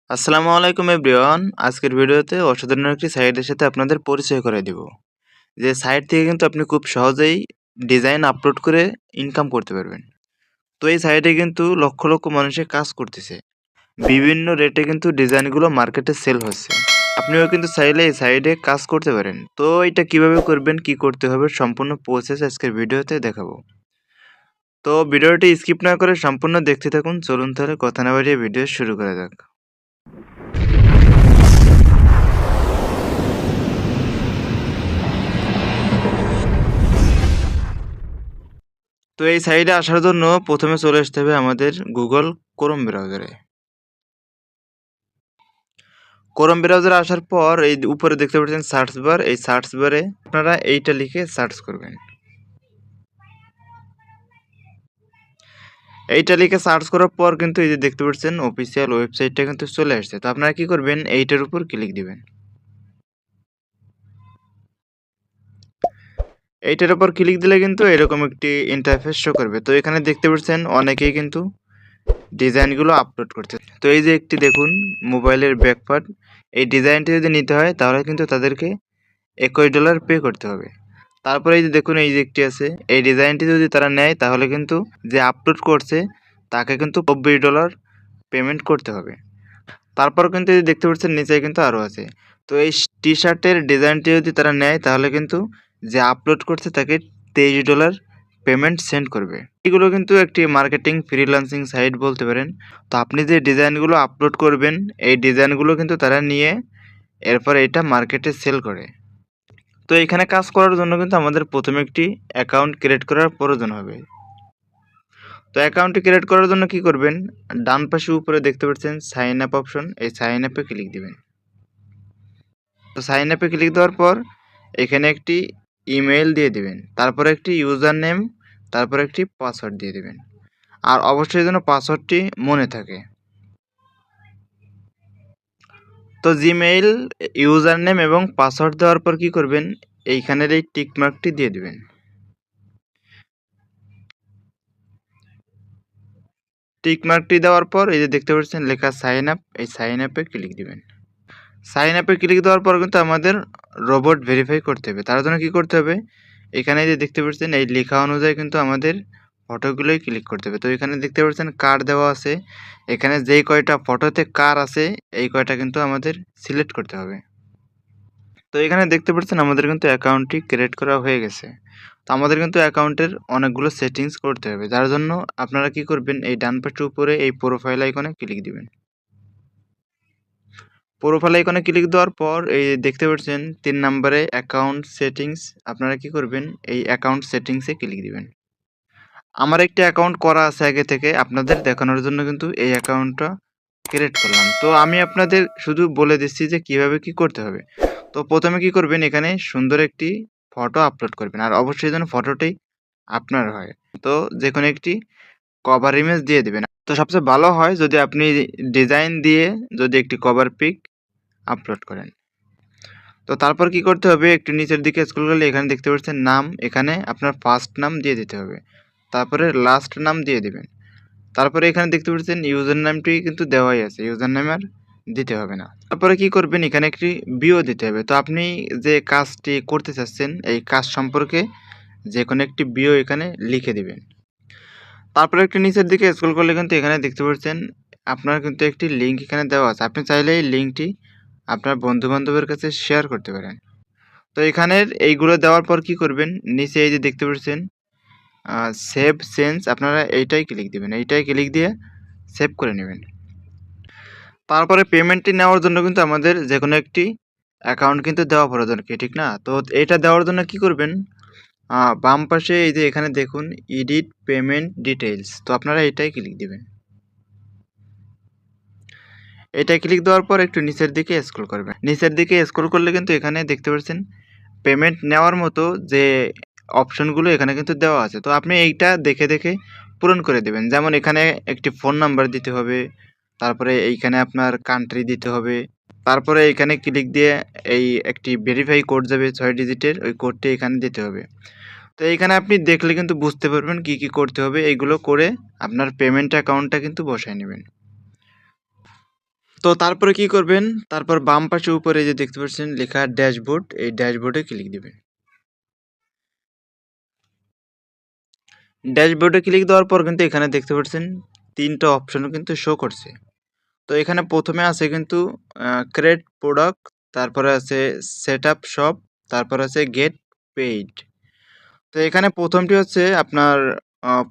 আসসালামু আলাইকুম এভরিওয়ান। আজকের ভিডিওতে অসাধারণ একটি সাইটের সাথে আপনাদের পরিচয় করায় দিব। যে সাইট থেকে কিন্তু আপনি খুব সহজেই ডিজাইন আপলোড করে ইনকাম করতে পারবেন। তো এই সাইটে কিন্তু লক্ষ লক্ষ মানুষে কাজ করতেছে। বিভিন্ন রেটে কিন্তু ডিজাইনগুলো মার্কেটে সেল হচ্ছে। আপনিও কিন্তু চাইলে এই সাইটে কাজ করতে পারেন। তো এটা কিভাবে করবেন, কি করতে হবে সম্পূর্ণ প্রসেস আজকের ভিডিওতে দেখাবো। তো ভিডিওটি স্কিপ না করে সম্পূর্ণ দেখতে থাকুন। চলুন তাহলে কথা না বাড়িয়ে ভিডিও শুরু করা যাক। তো এই সাইটে আসার জন্য প্রথমে চলে আসতে হবে আমাদের গুগল ক্রোম ব্রাউজারে। ক্রোম ব্রাউজারে আসার পর এই উপরে দেখতে পাচ্ছেন সার্চ বার, এই সার্চ বারে আপনারা এইটা লিখে সার্চ করবেন। এইটা লিখে সার্চ করার পর কিন্তু এই যে দেখতে পাচ্ছেন অফিসিয়াল ওয়েবসাইটটা কিন্তু চলে আসছে। তো আপনারা কি করবেন, এইটার উপর ক্লিক দিবেন। এইটার উপর ক্লিক দিলে কিন্তু এরকম একটি ইন্টারফেস শো করবে। তো এখানে দেখতে পাচ্ছেন অনেকেই কিন্তু ডিজাইনগুলো আপলোড করছে। তো এই যে একটি দেখুন মোবাইলের ব্যাকপার্ট, এই ডিজাইনটি যদি নিতে হয় তাহলে কিন্তু তাদেরকে $21 পে করতে হবে। তারপরে এই যে দেখুন এই যে একটি আছে, এই ডিজাইনটি যদি তারা নেয় তাহলে কিন্তু যে আপলোড করছে তাকে কিন্তু $20 পেমেন্ট করতে হবে। তারপর কিন্তু এই যে দেখতে পাচ্ছেন নিচে কিন্তু আরও আছে। তো এই টি শার্টের ডিজাইনটি যদি তারা নেয় তাহলে কিন্তু যে আপলোড করছে তাকে $23 পেমেন্ট সেন্ড করবে। এগুলো কিন্তু একটি মার্কেটিং ফ্রিল্যান্সিং সাইট বলতে পারেন। তো আপনি যে ডিজাইনগুলো আপলোড করবেন এই ডিজাইনগুলো কিন্তু তারা নিয়ে এরপর এটা মার্কেটে সেল করে। তো এখানে কাজ করার জন্য কিন্তু আমাদের প্রথমে একটি অ্যাকাউন্ট ক্রিয়েট করার প্রয়োজন হবে। তো অ্যাকাউন্টটি ক্রিয়েট করার জন্য কি করবেন, ডান পাশে উপরে দেখতে পাচ্ছেন সাইন আপ অপশন, এই সাইন আপে ক্লিক দিবেন। তো সাইন আপে ক্লিক দেওয়ার পর এখানে একটি ইমেল দিয়ে দিবেন, তারপরে একটি ইউজার নেম, তারপরে একটি পাসওয়ার্ড দিয়ে দিবেন। আর অবশ্যই যেন পাসওয়ার্ডটি মনে থাকে। তো জিমেইল ইউজার নেম এবং পাসওয়ার্ড দেওয়ার পর কি করবেন, এইখানের এই টিক মার্কটি দিয়ে দিবেন। টিক মার্কটি দেওয়ার পর এই যে দেখতে পাচ্ছেন লেখা সাইন আপ, এই সাইন আপে ক্লিক দিবেন। সাইন আপে ক্লিক দেওয়ার পর কিন্তু আমাদের রোবট ভেরিফাই করতে হবে। তার জন্য কি করতে হবে, এখানে যে দেখতে পাচ্ছেন এই লেখা অনুযায়ী কিন্তু আমাদের ফটোগুলোই ক্লিক করতে হবে। তো এখানে দেখতে পাচ্ছেন কার দেওয়া আছে, এখানে যেই কয়টা ফটোতে কার আছে এই কয়টা কিন্তু আমাদের সিলেক্ট করতে হবে। তো এখানে দেখতে পাচ্ছেন আমাদের কিন্তু অ্যাকাউন্টটি ক্রিয়েট করা হয়ে গেছে। তো আমাদের কিন্তু অ্যাকাউন্টের অনেকগুলো সেটিংস করতে হবে, যার জন্য আপনারা কি করবেন, এই ডান পাশের উপরে এই প্রোফাইল আইকনে ক্লিক দিবেন। প্রোফাইল আইকনে ক্লিক দেওয়ার পর এই দেখতে পাচ্ছেন ৩ নম্বরে অ্যাকাউন্ট সেটিংস, আপনারা কি করবেন এই অ্যাকাউন্ট সেটিংসে ক্লিক দিবেন। আমার একটা অ্যাকাউন্ট করা আছে আগে থেকে, আপনাদের দেখানোর জন্য কিন্তু এই অ্যাকাউন্টটা ক্রিয়েট করলাম। তো আমি আপনাদের শুধু বলে দিচ্ছি যে কিভাবে কি করতে হবে। তো প্রথমে কি করবেন, এখানে সুন্দর একটি ফটো আপলোড করবেন, আর অবশ্যই যেন ফটোটি আপনার হয়। তো যেকোনো একটি কভার ইমেজ দিয়ে দিবেন। তো সবচেয়ে ভালো হয় যদি আপনি ডিজাইন দিয়ে যদি একটি কভার পিক আপলোড করেন। তো তারপর কি করতে হবে, একটু নিচের দিকে স্ক্রল করলে এখানে দেখতে পাচ্ছেন নাম, এখানে আপনার ফার্স্ট নাম দিয়ে দিতে হবে, তারপরে লাস্ট নাম দিয়ে দিবেন। তারপরে এখানে দেখতে পাচ্ছেন ইউজার নামটি কিন্তু দেওয়াই আছে, ইউজার নাম আর দিতে হবে না। তারপরে কি করবেন, এখানে একটি বিও দিতে হবে। তো আপনি যে কাজটি করতে চাচ্ছেন এই কাজ সম্পর্কে যে কোনো একটি বিও এখানে লিখে দিবেন। তারপরে একটু নিচের দিকে স্ক্রল করলে কিন্তু এখানে দেখতে পাচ্ছেন আপনার কিন্তু একটি লিঙ্ক এখানে দেওয়া আছে, আপনি চাইলে এই লিঙ্কটি আপনার বন্ধু-বান্ধবের কাছে শেয়ার করতে পারেন। তো এখানের এইগুলো দেওয়ার পর কি করবেন, নিচে এই যে দেখতে পাচ্ছেন সেভ চেঞ্জ, আপনারা এইটাই ক্লিক দিবেন। এইটাই ক্লিক দিয়ে সেভ করে নেবেন। তারপরে পেমেন্টটি নেওয়ার জন্য কিন্তু আমাদের যেকোনো একটি অ্যাকাউন্ট কিন্তু দেওয়া প্রয়োজন, কি ঠিক না? তো এটা দেওয়ার জন্য কি করবেন, বাম পাশে এই যে এখানে দেখুন এডিট পেমেন্ট ডিটেইলস, তো আপনারা এটাই ক্লিক দিবেন। এটা ক্লিক দেওয়ার পর একটু নিচের দিকে স্ক্রল করবেন। নিচের দিকে স্ক্রল করলে কিন্তু এখানে দেখতে পাচ্ছেন পেমেন্ট নেওয়ার মতো যে অপশনগুলো এখানে কিন্তু দেওয়া আছে। তো আপনি এইটা দেখে দেখে পূরণ করে দেবেন। যেমন এখানে একটি ফোন নাম্বার দিতে হবে, তারপরে এইখানে আপনার কান্ট্রি দিতে হবে, তারপরে এখানে ক্লিক দিয়ে এই একটি ভেরিফাই কোড যাবে ৬ ডিজিটের, ওই কোডটি এখানে দিতে হবে। তো এইখানে আপনি দেখলে কিন্তু বুঝতে পারবেন কি কি করতে হবে। এইগুলো করে আপনার পেমেন্ট অ্যাকাউন্টটা কিন্তু বসায় নেবেন। তো তো তারপরে কি করবেন? তারপর বাম পাশে উপরে যে দেখতে পাচ্ছেন লেখা ড্যাশবোর্ড, এই ড্যাশবোর্ডে ক্লিক দিবেন। ড্যাশবোর্ডে ক্লিক দেওয়ার পর কিন্তু এখানে দেখতে পাচ্ছেন ৩ টা অপশনও কিন্তু শো করছে। তো এখানে ১ম এ আছে কিন্তু ক্রিয়েট প্রোডাক্ট, তারপরে আছে সেটআপ শপ, তারপরে আছে গেট পেইড। তো এখানে ১ম টি হচ্ছে আপনার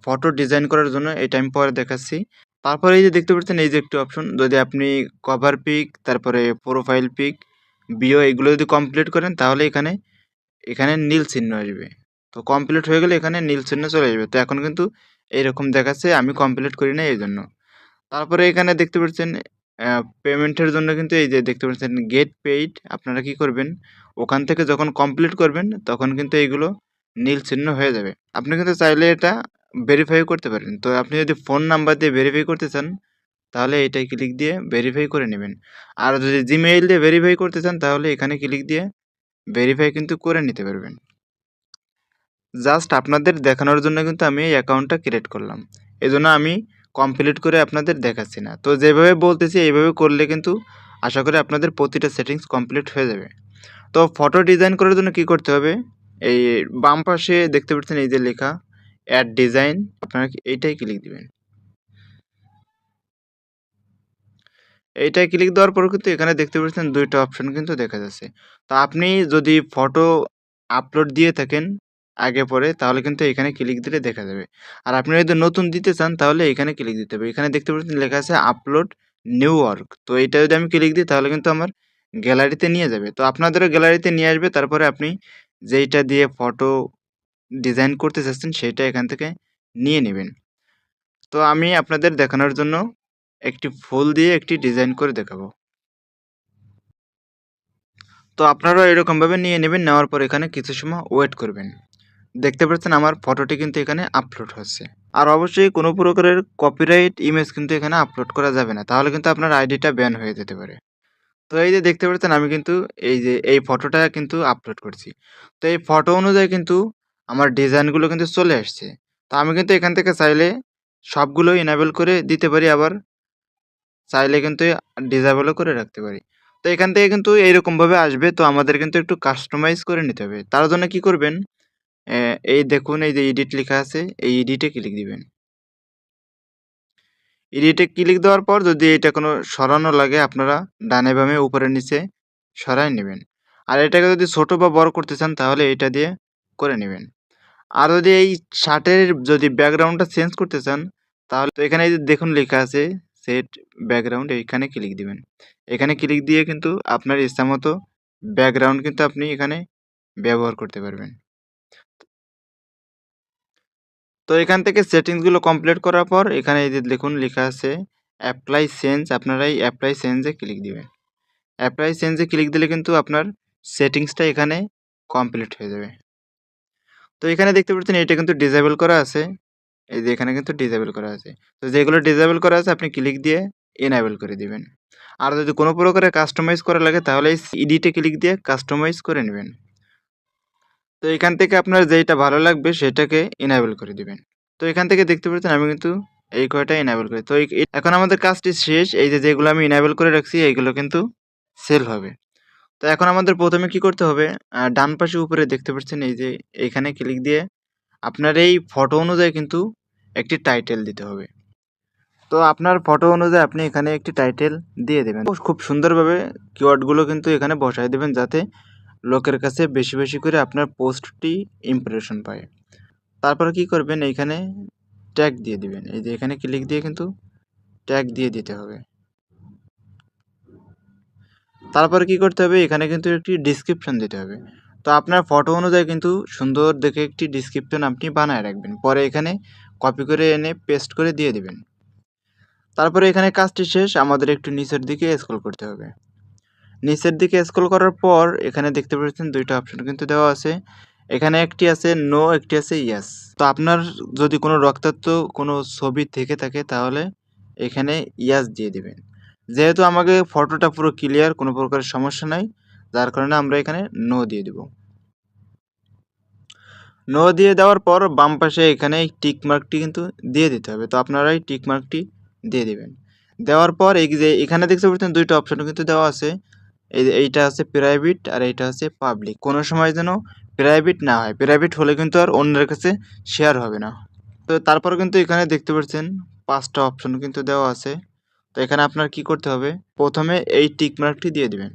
ফটো ডিজাইন করার জন্য, এটা আমি পরে দেখাচ্ছি। তারপরে এই যে দেখতে পাচ্ছেন এই যে একটি অপশন, যদি আপনি কভার পিক, তারপরে প্রোফাইল পিক, বিও এগুলো যদি কমপ্লিট করেন তাহলে এখানে নীল চিহ্ন আসবে। তো কমপ্লিট হয়ে গেলে এখানে নীল চিহ্ন চলে আসবে। তো এখন কিন্তু এইরকম দেখাচ্ছে, আমি কমপ্লিট করি নাই এইজন্য। তারপরে এখানে দেখতে পাচ্ছেন পেমেন্টের জন্য কিন্তু এই যে দেখতে পাচ্ছেন গেট পেইড, আপনারা কি করবেন? ওখান থেকে যখন কমপ্লিট করবেন তখন কিন্তু এইগুলো নীল চিহ্ন হয়ে যাবে। আপনি কিন্তু চাইলে এটা ভেরিফাই করতে পারেন। তো আপনি যদি ফোন নাম্বার দিয়ে ভেরিফাই করতে চান তাহলে এইটায় ক্লিক দিয়ে ভেরিফাই করে নেবেন। আর যদি জিমেইল দিয়ে ভেরিফাই করতে চান তাহলে এখানে ক্লিক দিয়ে ভেরিফাই কিন্তু করে নিতে পারবেন। জাস্ট আপনাদের দেখানোর জন্য কিন্তু আমি এই অ্যাকাউন্টটা ক্রিয়েট করলাম। এজন্য আমি কমপ্লিট করে আপনাদের দেখাচ্ছি না। তো যেভাবে বলতেছি এইভাবে করলে কিন্তু আশা করি আপনাদের প্রতিটা সেটিংস কমপ্লিট হয়ে যাবে। তো ফটো ডিজাইন করার জন্য কি করতে হবে? এই বাম পাশে দেখতে পাচ্ছেন এই যে লেখা অ্যাড ডিজাইন, আপনারা এইটাই ক্লিক দিবেন। এইটায় ক্লিক দেওয়ার পর কিন্তু এখানে দেখতে পাচ্ছেন ২ টা অপশন কিন্তু দেখা যাচ্ছে। তো আপনি যদি ফটো আপলোড দিয়ে থাকেন আগে পরে তাহলে কিন্তু এখানে ক্লিক দিলে দেখা যাবে। আর আপনি যদি নতুন দিতে চান তাহলে এখানে ক্লিক দিতে হবে। এখানে দেখতে পাচ্ছেন লেখা আছে আপলোড নিউ ওয়ার্ক। তো এইটা যদি আমি ক্লিক দিই তাহলে কিন্তু আমার গ্যালারিতে নিয়ে যাবে। তো আপনাদেরও গ্যালারিতে নিয়ে আসবে, তারপরে আপনি যেইটা দিয়ে ফটো ডিজাইন করতে চাচ্ছেন সেইটা এখান থেকে নিয়ে নিবেন। তো আমি আপনাদের দেখানোর জন্য একটি ফুল দিয়ে একটি ডিজাইন করে দেখাবো। তো আপনারাও এরকমভাবে নিয়ে নেবেন, নেওয়ার পর এখানে কিছু সময় ওয়েট করবেন। দেখতে পাচ্ছেন আমার ফটোটি কিন্তু এখানে আপলোড হচ্ছে। আর অবশ্যই কোনো প্রকারের কপিরাইট ইমেজ কিন্তু এখানে আপলোড করা যাবে না। তাহলে কিন্তু আপনার আইডিটা ব্যান হয়ে যেতে পারে। তো এই যে দেখতে পাচ্ছেন আমি কিন্তু এই যে এই ফটোটা কিন্তু আপলোড করছি। তো এই ফটো অনুযায়ী কিন্তু আমার ডিজাইনগুলো কিন্তু চলে আসছে। তো আমি কিন্তু এখান থেকে চাইলে সবগুলো ইনেবল করে দিতে পারি, আবার চাইলে কিন্তু ডিসেবলও করে রাখতে পারি। তো এখান থেকে কিন্তু এইরকমভাবে আসবে। তো আমাদের কিন্তু একটু কাস্টমাইজ করে নিতে হবে। তার জন্য কি করবেন? এই দেখুন এই যে এডিট লেখা আছে, এই এডিটে ক্লিক দিবেন। এডিটে ক্লিক দেওয়ার পর যদি এটা কোনো সরানো লাগে আপনারা ডানে বামে উপরে নিচে সরায় নেবেন। আর এটাকে যদি ছোট বা বড় করতে চান তাহলে এটা দিয়ে করে নেবেন। আর যদি এই শার্টের যদি ব্যাকগ্রাউন্ডটা চেঞ্জ করতে চান তাহলে তো এখানে এই যে দেখুন লেখা আছে সেট ব্যাকগ্রাউন্ড, এইখানে ক্লিক দিবেন। এখানে ক্লিক দিয়ে কিন্তু আপনার ইচ্ছামতো ব্যাকগ্রাউন্ড কিন্তু আপনি এখানে ব্যবহার করতে পারবেন। তো এখান থেকে সেটিংসগুলো কমপ্লিট করার পর এখানে এই যে দেখুন লেখা আছে অ্যাপ্লাই চেঞ্জ, আপনারা এই অ্যাপ্লাই চেঞ্জে ক্লিক দিবেন। অ্যাপ্লাই চেঞ্জে ক্লিক দিলে কিন্তু আপনার সেটিংসটা এখানে কমপ্লিট হয়ে যাবে। তো এখানে দেখতে পাচ্ছেন এটা কিন্তু ডিসেবল করা আছে। এই যে এখানে কিন্তু ডিসেবল করা আছে। তো যেগুলো ডিসেবল করা আছে আপনি ক্লিক দিয়ে এনেবল করে দিবেন। আর যদি কোনো প্রকারের কাস্টমাইজ করা লাগে তাহলে এই এডিটে ক্লিক দিয়ে কাস্টমাইজ করে নেবেন। তো এখান থেকে আপনার যেইটা ভালো লাগবে সেটাকে এনেবল করে দিবেন। তো এখান থেকে দেখতে পাচ্ছেন আমি কিন্তু এই কয়টা এনেবল করি। তো এখন আমাদের কাজটি শেষ। এই যে যেগুলো আমি এনেবল করে রাখছি এইগুলো কিন্তু সেল হবে। তো এখন আমাদের ১ম এ কি করতে হবে? ডান পাশে উপরে দেখতে পাচ্ছেন এই যে এইখানে ক্লিক দিয়ে আপনার এই ফটো অনুযায়ী কিন্তু একটি টাইটেল দিতে হবে। তো আপনার ফটো অনুযায়ী আপনি এখানে একটি টাইটেল দিয়ে দেবেন। খুব সুন্দরভাবে কিওয়ার্ডগুলো কিন্তু এখানে বসায় দেবেন যাতে লোকের কাছে বেশি, বেশি করে আপনার পোস্টটি ইমপ্রেশন পায়। তারপরে কি করবেন? এইখানে ট্যাগ দিয়ে দিবেন। এই যে এখানে ক্লিক দিয়ে কিন্তু ট্যাগ দিয়ে দিতে হবে। তারপরে কি করতে হবে? এখানে কিন্তু একটি ডেসক্রিপশন দিতে হবে। তো আপনার ফটো অনুযায়ী কিন্তু সুন্দর দেখে একটি ডেসক্রিপশন আপনি বানায় রাখবেন। পরে এখানে কপি করে এনে পেস্ট করে দিয়ে দিবেন। তারপরে এখানে কাজটি শেষ, আমাদের একটু নিচের দিকে স্ক্রল করতে হবে। নিচের দিকে স্ক্রল করার পর এখানে দেখতে পাচ্ছেন ২ টা অপশন কিন্তু দেওয়া আছে। এখানে একটি আছে নো, একটি আছে ইয়েস। তো আপনার যদি কোনো রক্তাক্ত কোনো ছবি থেকে থাকে তাহলে এখানে ইয়েস দিয়ে দিবেন। যেহেতু আমাকে ফটোটা পুরো ক্লিয়ার, কোনো প্রকারের সমস্যা নাই, যার কারণে আমরা এখানে নো দিয়ে দিব। নো দিয়ে দেওয়ার পর বাম পাশে এখানে এই টিক মার্কটি কিন্তু দিয়ে দিতে হবে। তো আপনারা এই টিক মার্কটি দিয়ে দিবেন। দেওয়ার পর এই যে এখানে দেখতে পাচ্ছেন ২ টা অপশন কিন্তু দেওয়া আছে। এইটা আছে প্রাইভেট আর এইটা হচ্ছে পাবলিক। কোনো সময় যেন প্রাইভেট না হয়। প্রাইভেট হলে কিন্তু আর অন্যের কাছে শেয়ার হবে না। তো তারপরে কিন্তু এখানে দেখতে পাচ্ছেন ৫ টা অপশন কিন্তু দেওয়া আছে। তো এখানে আপনার কি করতে হবে? ১ম এ এই টিক মার্কটি দিয়ে দিবেন।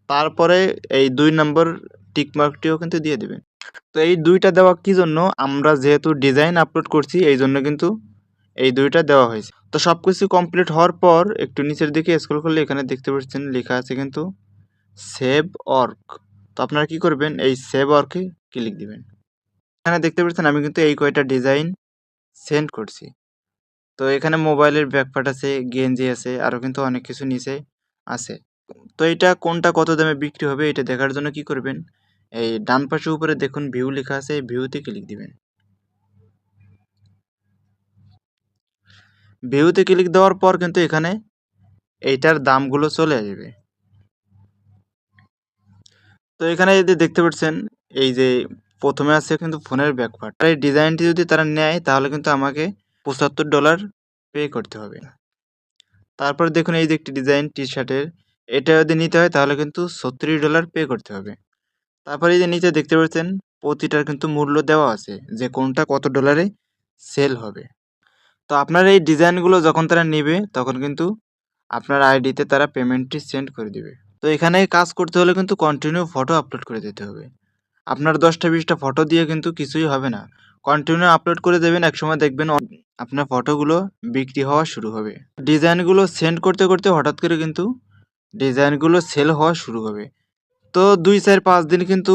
তারপরে এই ২ নম্বর টিক মার্কটিও কিন্তু দিয়ে দিবেন। তো এই ২ টা দেওয়া কি জন্য? আমরা যেহেতু ডিজাইন আপলোড করছি এইজন্য কিন্তু এই ২ টা দেওয়া হয়েছে। তো সবকিছু কমপ্লিট হওয়ার পর একটু নিচের দিকে স্ক্রল করলে এখানে দেখতে পাচ্ছেন লেখা আছে কিন্তু সেভ অর্ক। তো আপনারা কি করবেন? এই সেভ অর্কে ক্লিক দিবেন। এখানে দেখতে পাচ্ছেন আমি কিন্তু এই কয়টা ডিজাইন সেন্ড করছি। তো এখানে মোবাইলের ব্যাকপার্ট আছে, গেঞ্জি আছে, আরও কিন্তু অনেক কিছু নিচে আছে। তো এটা কোনটা কত দামে বিক্রি হবে এটা দেখার জন্য কি করবেন? এই ডান পাশে উপরে দেখুন ভিউ লেখা আছে, এই ভিউতে ক্লিক দিবেন। ভিউতে ক্লিক দেওয়ার পর কিন্তু এখানে এইটার দামগুলো চলে আসবে। তো এখানে যদি দেখতে পাচ্ছেন এই যে ১ম এ আছে কিন্তু ফোনের ব্যাকপার্ট। আর এই ডিজাইনটি যদি তারা নেয় তাহলে কিন্তু আমাকে $৭৫ পে করতে হবে। তারপরে দেখুন এই যে একটি ডিজাইন টি-শার্টের, এটা যদি নিতে হয় তাহলে কিন্তু $৩৬ পে করতে হবে। তারপরে এই যে নিচে দেখতে পাচ্ছেন প্রতিটার কিন্তু মূল্য দেওয়া আছে যে কোনটা কত ডলারে সেল হবে। তো আপনার এই ডিজাইনগুলো যখন তারা নেবে তখন কিন্তু আপনার আইডিতে তারা পেমেন্টটি সেন্ড করে দিবে। তো এখানে কাজ করতে হলে কিন্তু কন্টিনিউ ফটো আপলোড করে যেতে হবে। আপনার ১০টা-২০টা ফটো দিয়ে কিন্তু কিছুই হবে না। কন্টিনিউ আপলোড করে দেবেন, একসময় দেখবেন আপনার ফটোগুলো বিক্রি হওয়া শুরু হবে। ডিজাইনগুলো সেন্ড করতে, করতে হঠাৎ করে কিন্তু ডিজাইনগুলো সেল হওয়া শুরু হবে। তো ২, ৪, ৫ দিন কিন্তু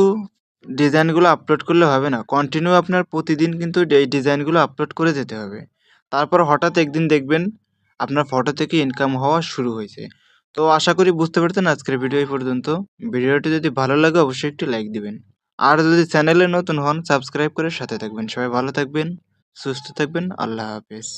ডিজাইনগুলো আপলোড করলে হবে না। কন্টিনিউ আপনার প্রতিদিন কিন্তু এই ডিজাইনগুলো আপলোড করে যেতে হবে। তারপর হঠাৎ একদিন দেখবেন আপনার ফটো থেকে ইনকাম হওয়া শুরু হয়েছে। তো আশা করি বুঝতে পেরেছেন আজকের ভিডিও এই পর্যন্ত। ভিডিওটি যদি ভালো লাগে অবশ্যই একটি লাইক দিবেন। আর যদি চ্যানেলে নতুন হন সাবস্ক্রাইব করে সাথে থাকবেন। সবাই ভালো থাকবেন, সুস্থ থাকবেন। আল্লাহ হাফেজ।